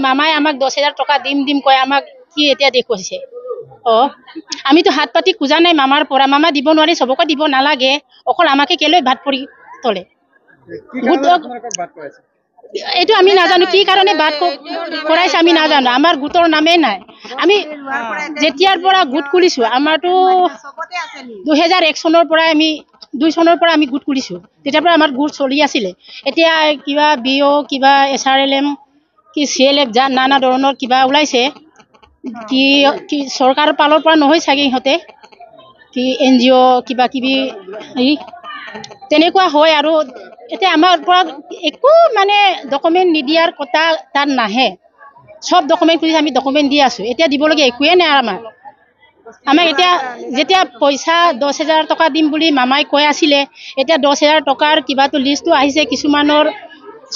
মামাই আমাক 10,000 টকা দিম কয় আমাক কি এতিয়া দেখুৱাইছে আমিতো হাত পাতি খোজা নাই মামাৰ পৰা মামা দিব নোৱাৰি সবকে দিব নালাগে অকল আমাকে কেলৈ ভাত পৰি তলে এইটো আমি নাজানো কি কাৰণে বাদ কৰাইছে আমি নাজানো আমাৰ গোটৰ নামে নাই আমি যেতিয়াৰ পৰা গোট খুলিছো আমাৰতো 2001 চনৰ পৰা আমি 2 চনৰ পৰা আমি গোট খুলিছো তেতিয়াৰ পৰা আমাৰ গোট চলি আছিলে এতিয়া কিবা বিও কিবা SRLM কি CLF নানা ধৰণৰ কিবা ওলাইছে কি চৰকাৰৰ পালৰ পৰা নহয় চাগে ইহঁতে কি NGO কিবা কিবি তেনেকুৱা হয় আৰু এতিয়া আমাৰ পৰা একো মানে ডকুমেন্ট নিদিয়াৰ কথা তাত নাহে সব ডকুমেন্ট খুলি আমি ডকুমেন্ট দি আছো এতিয়া দিবলগীয়া একোৱে নাই আমাক এতিয়া যেতিয়া পইচা 10,000 টকা দিম বুলি মামাই কৈ আছিলে এতিয়া 10,000 টকাৰ কিবাটো লিষ্টটো আহিছে কিছুমানৰ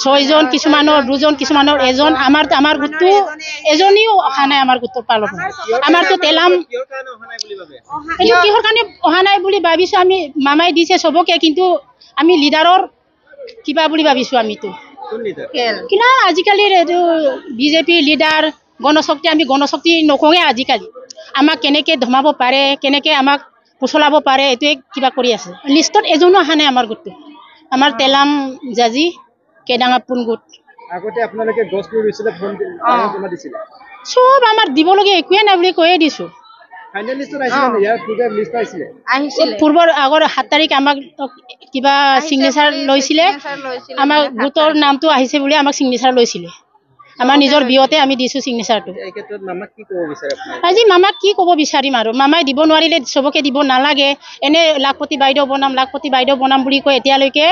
6 জন কিছুমানৰ 2 জন কিছুমানৰ এজন আমাৰ গোটটো এজনীও অহা নাই আমাৰ গোটৰ পালৰ আমাৰতো তেলাম এইটো কিহৰ কাৰণে অহা নাই বুলি ভাবিছো আমি মামাই দিছে সবকে কিন্তু আমি লিডাৰৰ কিবা বুলি ভাবিছো আমিতো কিনা আজিকালি বিজেপি লিডাৰ গণশক্তি আমি গণশক্তি নকওঁৱে আজিকালি আমাক কেনেকে ধমাব পাৰে কেনেকে আমাক পুছলাব পাৰে এইটোৱে কিবা কৰি আছে লিষ্টত এজনো অহা নাই আমাৰ গোটটো আমাৰ তেলাম জাজি কেডাঙাপুন গোট আগতে আপোনালোকে গছ ৰুই দিছিলে ফোন জমা দিছিলে সব আমাৰ দিবলগীয়া একোৱে নাই বুলি কৈয়ে দিছো ফাইনেল লিষ্টত আহিছিল নে ইয়াৰ পূৰ্বে লিষ্ট আহিছিল পূৰ্বৰ আগৰ 7 তাৰিখ আমাক কিবা সিগনেচাৰ লৈছিলে আমাৰ গোটৰ নামটো আহিছে বুলি আমাক সিগনেচাৰ লৈছিলে আমাৰ নিজৰ বিয়তে আমি দিছো সিগনেচাৰটো এই ক্ষেত্ৰত মামাক কি ক'ব বিচাৰে আপুনি আজি মামাক কি ক'ব বিচাৰিম আৰু মামাই দিব নোৱাৰিলে সবকে দিব নালাগে এনে লাখপতি বাইদেউ বনাম বুলি কয় এতিয়ালৈকে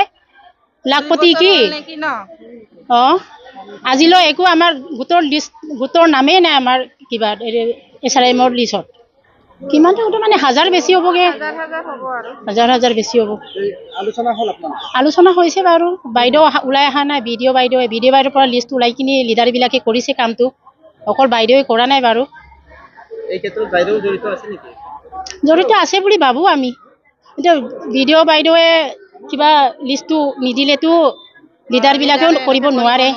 লাখপতি কি আজিলৈ একো আমাৰ গোটৰ নামেই নাই আমাৰ কিবা SRM লিষ্টত কিমান মানে হাজাৰ বেছি হ'বগে হাজাৰ বেছি হ'ব আলোচনা হৈছে বাৰু বাইদেউ ওলাই অহা নাই ভিডিঅ' বাইদেউৰ পৰা লিষ্ট ওলাই কিনি লিডাৰ বিলাকে কৰিছে কামটো অকল বাইদেৱে কৰা নাই বাৰু এই ক্ষেত্ৰত বাইদেউ জড়িত আছে নেকি জড়িত আছে বুলি ভাবো আমি এতিয়া ভিডিঅ' বাইদেৱে কিবা লিষ্টটো নিদিলেতো লিডাৰ বিলাকেও কৰিব নোৱাৰে